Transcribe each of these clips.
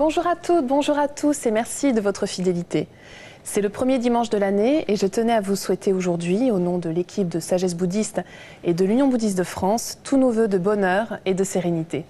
Bonjour à toutes, bonjour à tous et merci de votre fidélité. C'est le premier dimanche de l'année et je tenais à vous souhaiter aujourd'hui, au nom de l'équipe de Sagesse Bouddhiste et de l'Union Bouddhiste de France, tous nos vœux de bonheur et de sérénité.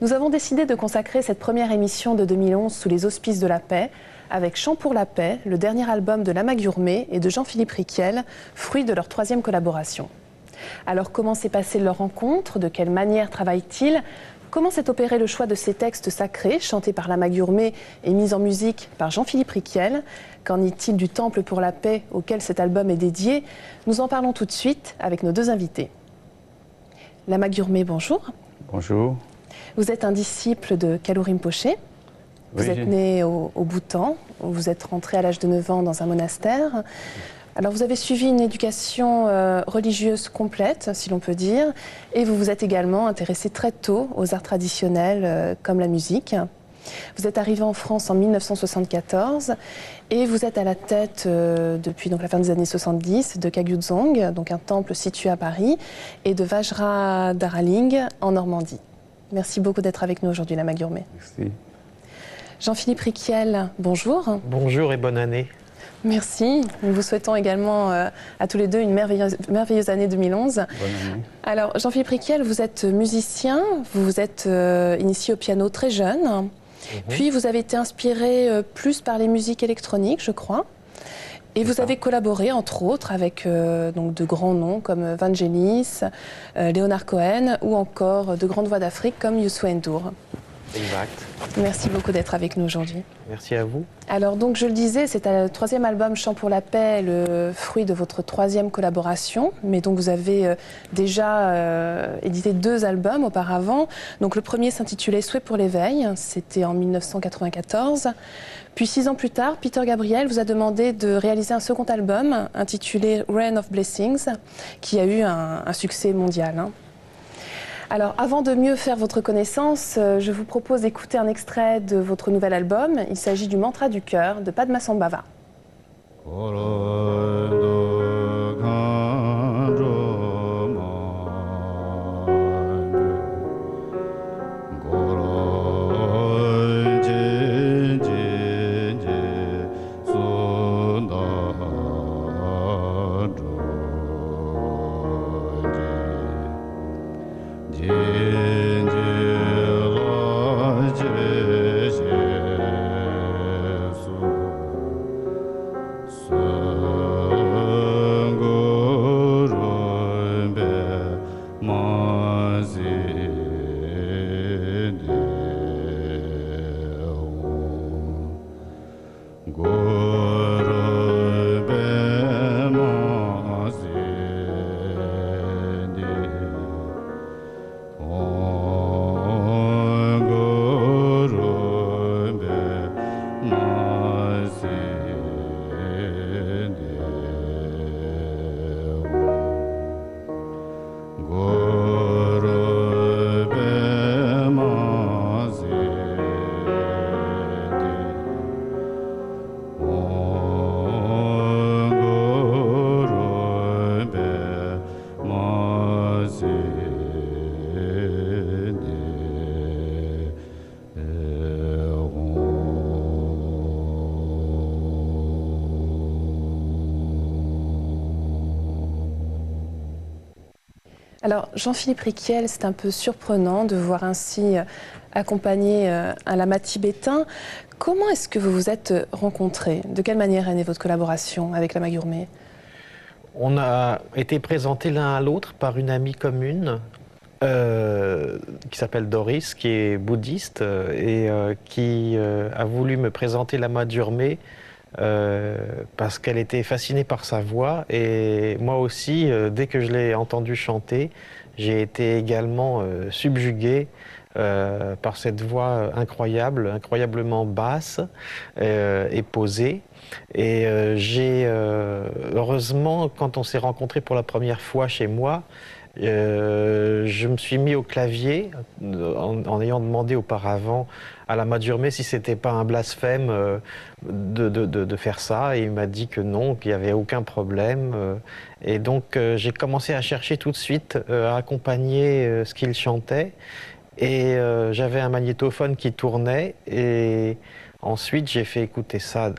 Nous avons décidé de consacrer cette première émission de 2011 sous les auspices de la paix, avec Chant pour la paix, le dernier album de Lama Gurmé et de Jean-Philippe Riquiel, fruit de leur troisième collaboration. Alors comment s'est passée leur rencontre? De quelle manière travaillent-ils? Comment s'est opéré le choix de ces textes sacrés, chantés par Lama Gurmé et mis en musique par Jean-Philippe Riquiel? Qu'en est-il du Temple pour la paix auquel cet album est dédié? Nous en parlons tout de suite avec nos deux invités. Lama Gurmé, bonjour. Bonjour. Vous êtes un disciple de Kalu Rinpoché. Vous êtes né au Bhoutan, où vous êtes rentré à l'âge de 9 ans dans un monastère. Alors vous avez suivi une éducation religieuse complète, si l'on peut dire, et vous vous êtes également intéressé très tôt aux arts traditionnels comme la musique. Vous êtes arrivé en France en 1974 et vous êtes à la tête depuis donc, la fin des années 70 de Kagyudzong, donc un temple situé à Paris, et de Vajradharaling en Normandie. Merci beaucoup d'être avec nous aujourd'hui, Lama Gurmé. Merci. Jean-Philippe Riquiel, bonjour. Bonjour et bonne année. Merci. Nous vous souhaitons également à tous les deux une merveilleuse année 2011. Bonne année. Alors, Jean-Philippe Riquiel, vous êtes musicien, vous vous êtes initié au piano très jeune, puis vous avez été inspiré plus par les musiques électroniques, je crois, et vous avez collaboré, entre autres, avec donc de grands noms comme Vangelis, Leonard Cohen, ou encore de grandes voix d'Afrique comme Youssou N'Dour. Exact. Merci beaucoup d'être avec nous aujourd'hui. Merci à vous. Alors donc je le disais, c'est le troisième album Chant pour la paix, le fruit de votre troisième collaboration. Mais donc vous avez déjà édité 2 albums auparavant. Donc le premier s'intitulait Souhait pour l'éveil, c'était en 1994. Puis 6 ans plus tard, Peter Gabriel vous a demandé de réaliser un second album intitulé Rain of Blessings, qui a eu un succès mondial. Alors, avant de mieux faire votre connaissance, je vous propose d'écouter un extrait de votre nouvel album. Il s'agit du Mantra du cœur de Padmasambhava. Alors, Jean-Philippe Riquiel, c'est un peu surprenant de voir ainsi accompagner un lama tibétain. Comment est-ce que vous vous êtes rencontrés? De quelle manière est née votre collaboration avec Lama Gurmé? On a été présentés l'un à l'autre par une amie commune qui s'appelle Doris, qui est bouddhiste et qui a voulu me présenter Lama Gurmé parce qu'elle était fascinée par sa voix, et moi aussi, dès que je l'ai entendu chanter, j'ai été également subjugué par cette voix incroyable, incroyablement basse et posée. Et heureusement, quand on s'est rencontrés pour la première fois chez moi, je me suis mis au clavier en ayant demandé auparavant à Lama Gurmé si c'était pas un blasphème de faire ça, et il m'a dit que non, qu'il n'y avait aucun problème. Et donc j'ai commencé à chercher tout de suite à accompagner ce qu'il chantait. Et j'avais un magnétophone qui tournait. Et ensuite, j'ai fait écouter ça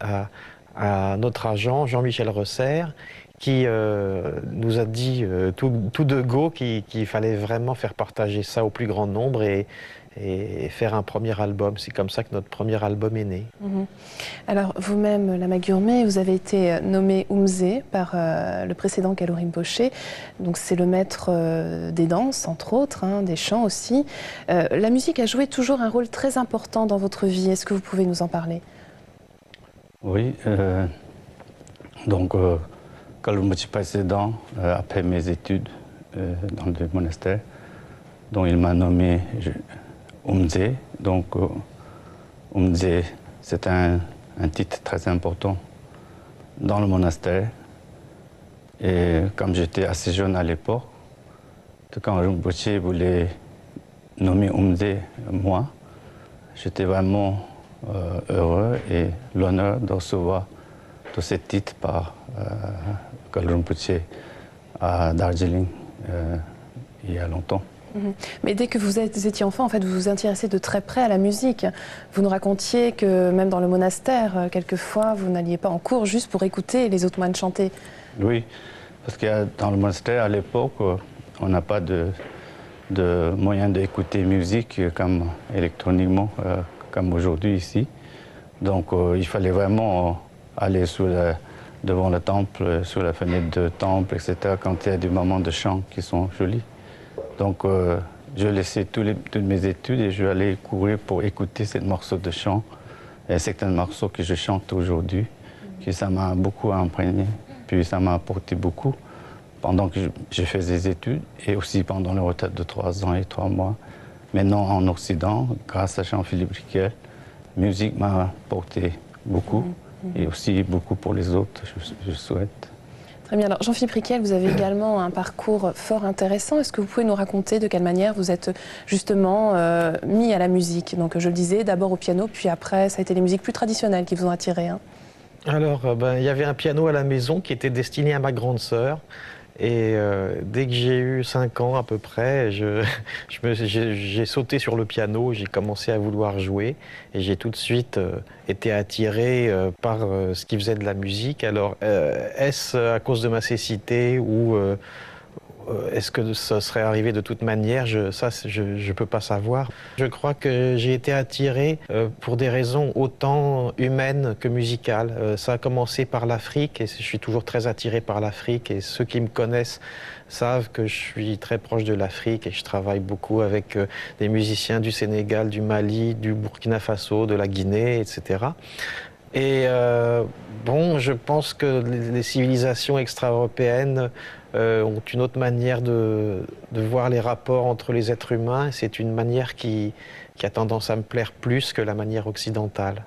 à notre agent, Jean-Michel Resser, qui nous a dit tout de go qu'il fallait vraiment faire partager ça au plus grand nombre et faire un premier album. C'est comme ça que notre premier album est né. Alors vous-même, Lama Gurmé, vous avez été nommé Oumzé par le précédent Kalu Rinpoché. Donc c'est le maître des danses, entre autres, hein, des chants aussi. La musique a joué toujours un rôle très important dans votre vie. Est-ce que vous pouvez nous en parler? Oui, donc Kalu Rinpoché précédent, après mes études dans le monastère, dont il m'a nommé Oumzé. Donc Oumzé, c'est un titre très important dans le monastère. Et comme j'étais assez jeune à l'époque, quand Rinpoché voulait nommer Oumzé moi, j'étais vraiment heureux et l'honneur de recevoir tous ces titres par Kalu Rinpoché à Darjeeling il y a longtemps. Mais dès que vous étiez enfant, en fait, vous vous intéressez de très près à la musique. Vous nous racontiez que même dans le monastère, quelquefois, vous n'alliez pas en cours juste pour écouter les autres moines chanter. Oui, parce que dans le monastère, à l'époque, on n'a pas de moyen d'écouter musique comme électroniquement, comme aujourd'hui ici. Donc il fallait vraiment aller devant le temple, sur la fenêtre du temple, etc., quand il y a des moments de chant qui sont jolis. Donc je laissais toutes mes études et je allais courir pour écouter ces morceaux de chant. Et certains morceaux que je chante aujourd'hui, que ça m'a beaucoup imprégné, puis ça m'a apporté beaucoup pendant que je faisais des études et aussi pendant le retraite de 3 ans et 3 mois. Maintenant en Occident, grâce à Jean-Philippe Riquel, la musique m'a apporté beaucoup et aussi beaucoup pour les autres, je souhaite. Très bien. Alors, Jean-Philippe Riquel, vous avez également un parcours fort intéressant. Est-ce que vous pouvez nous raconter de quelle manière vous êtes justement mis à la musique? Donc, je le disais, d'abord au piano, puis après, ça a été les musiques plus traditionnelles qui vous ont attiré, hein. Alors, il y avait un piano à la maison qui était destiné à ma grande sœur. Et dès que j'ai eu 5 ans à peu près, j'ai sauté sur le piano, j'ai commencé à vouloir jouer et j'ai tout de suite été attiré par ce qui faisait de la musique. Alors, est-ce à cause de ma cécité ou est-ce que ça serait arrivé de toute manière? Je ne peux pas savoir. Je crois que j'ai été attiré pour des raisons autant humaines que musicales. Ça a commencé par l'Afrique et je suis toujours très attiré par l'Afrique. Et ceux qui me connaissent savent que je suis très proche de l'Afrique et je travaille beaucoup avec des musiciens du Sénégal, du Mali, du Burkina Faso, de la Guinée, etc. Et bon, je pense que les civilisations extra-européennes ont une autre manière de voir les rapports entre les êtres humains. C'est une manière qui a tendance à me plaire plus que la manière occidentale.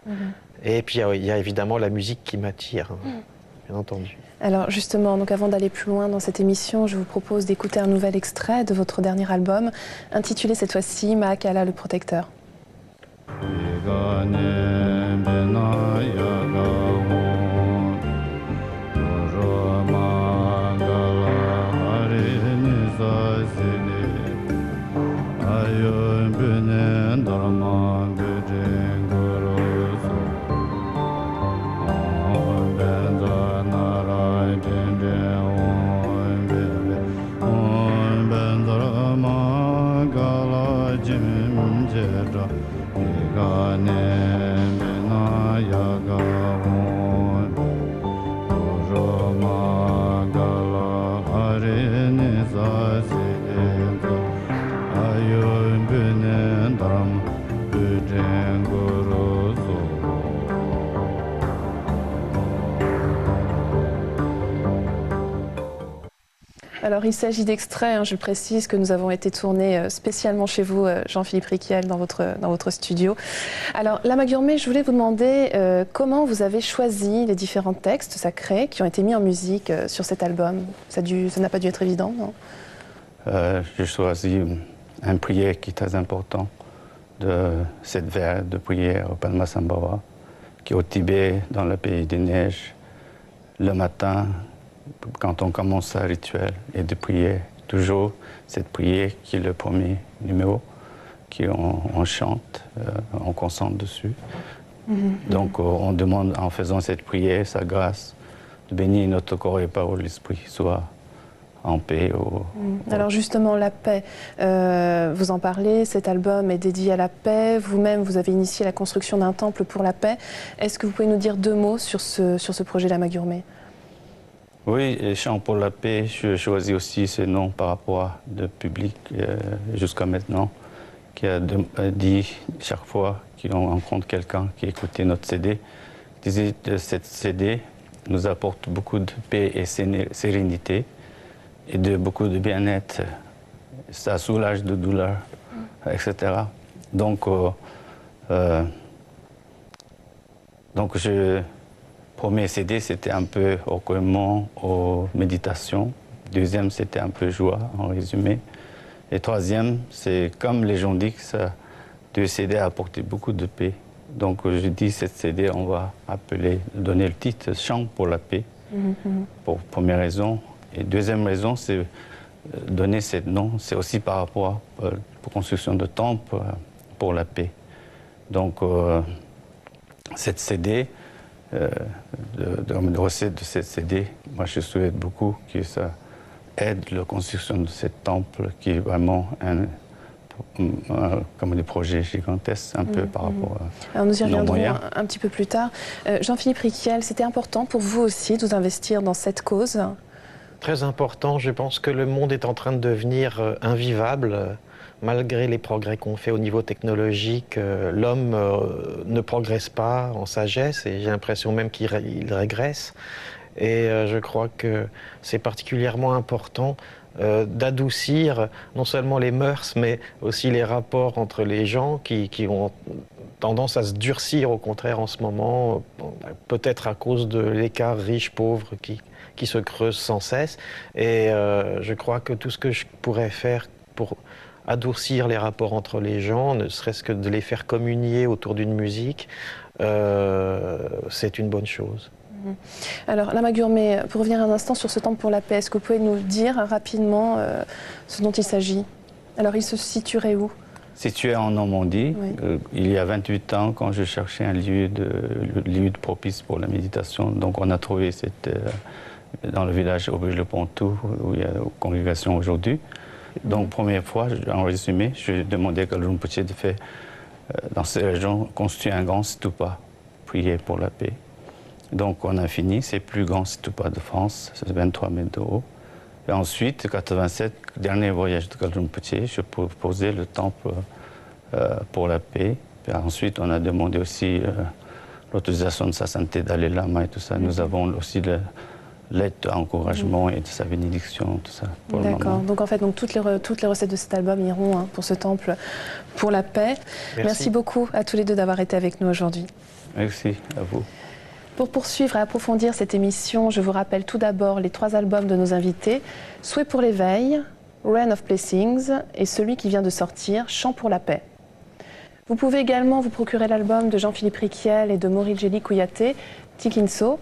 Et puis il y a évidemment la musique qui m'attire, hein, bien entendu. Alors justement, donc avant d'aller plus loin dans cette émission, je vous propose d'écouter un nouvel extrait de votre dernier album, intitulé cette fois-ci Mahakala le protecteur. Alors il s'agit d'extraits, hein, je précise que nous avons été tournés spécialement chez vous, Jean-Philippe Riquel, dans votre studio. Alors Lama Gurmé, je voulais vous demander comment vous avez choisi les différents textes sacrés qui ont été mis en musique sur cet album. Ça n'a pas dû être évident, non? J'ai choisi un prière qui est très important, de cette vers de prière au Padmasambhava, qui est au Tibet, dans le pays des neiges, le matin, quand on commence un rituel et de prier, toujours cette prière qui est le premier numéro. on chante, on concentre dessus. Donc on demande en faisant cette prière, sa grâce, de bénir notre corps et parole, l'esprit, soit en paix. Alors justement, la paix, vous en parlez, cet album est dédié à la paix. Vous-même, vous avez initié la construction d'un temple pour la paix. Est-ce que vous pouvez nous dire 2 mots sur ce projet Lama Gurmé? Oui, et Chant pour la paix, je choisis aussi ce nom par rapport à le public jusqu'à maintenant, qui a dit chaque fois qu'on rencontre quelqu'un qui écoutait notre CD, disait que cette CD nous apporte beaucoup de paix et sérénité et beaucoup de bien-être. Ça soulage de douleur, etc. Donc premier CD, c'était un peu recueillement, aux méditations. Deuxième, c'était un peu joie, en résumé. Et troisième, c'est comme les gens disent que ça, 2 CD a apporté beaucoup de paix. Donc je dis cette CD, on va donner le titre Chant pour la paix, pour première raison. Et deuxième raison, c'est donner ce nom, c'est aussi par rapport à la construction de temple pour la paix. Donc cette CD, de recette de cette CD, moi je souhaite beaucoup que ça aide la construction de ce temple qui est vraiment comme des projets gigantesques un peu par rapport à. Alors nous y reviendrons un petit peu plus tard. Jean-Philippe Riquiel, c'était important pour vous aussi de vous investir dans cette cause? Très important, je pense que le monde est en train de devenir invivable. Malgré les progrès qu'on fait au niveau technologique, l'homme ne progresse pas en sagesse et j'ai l'impression même qu'il régresse. Et je crois que c'est particulièrement important d'adoucir non seulement les mœurs, mais aussi les rapports entre les gens qui ont tendance à se durcir au contraire en ce moment, peut-être à cause de l'écart riche-pauvre qui se creuse sans cesse. Et je crois que tout ce que je pourrais faire pour adoucir les rapports entre les gens, ne serait-ce que de les faire communier autour d'une musique, c'est une bonne chose. Alors, Lama Gurmé, pour revenir un instant sur ce temple pour la paix, est-ce que vous pouvez nous dire rapidement ce dont il s'agit? Alors, il se situerait où? Situé en Normandie, oui. Il y a 28 ans, quand je cherchais un lieu propice pour la méditation, donc on a trouvé dans le village Auberge-le-Pontoux, où il y a une congrégation aujourd'hui. Donc, première fois, en résumé, je demandais à Khalil Rinpoché de faire, dans ces régions, construire un grand stupa, prier pour la paix. Donc, on a fini, c'est le plus grand stupa de France, c'est 23 mètres de haut. Et ensuite, en 1987, dernier voyage de Khalil Rinpoché, je proposais le temple pour la paix. Puis ensuite, on a demandé aussi l'autorisation de sa santé Dalai Lama et tout ça. Nous avons aussi l'aide d'encouragement et de sa bénédiction, tout ça. D'accord. Donc en fait, toutes les recettes de cet album iront pour ce temple pour la paix. Merci beaucoup à tous les deux d'avoir été avec nous aujourd'hui. Merci à vous. Pour poursuivre et approfondir cette émission, je vous rappelle tout d'abord les 3 albums de nos invités. Souhait pour l'éveil, Rain of Blessings et celui qui vient de sortir, Chant pour la paix. Vous pouvez également vous procurer l'album de Jean-Philippe Riquiel et de Moril Kouyaté, Tikinso.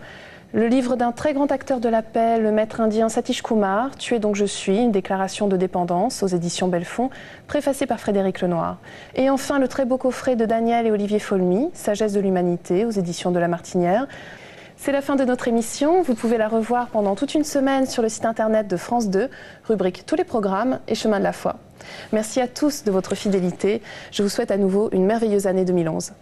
Le livre d'un très grand acteur de la paix, le maître indien Satish Kumar, Tu es donc je suis, une déclaration de dépendance aux éditions Belfond, préfacée par Frédéric Lenoir. Et enfin, le très beau coffret de Daniel et Olivier Folmy, Sagesse de l'humanité, aux éditions de La Martinière. C'est la fin de notre émission. Vous pouvez la revoir pendant toute une semaine sur le site internet de France 2, rubrique Tous les programmes et Chemin de la foi. Merci à tous de votre fidélité. Je vous souhaite à nouveau une merveilleuse année 2011.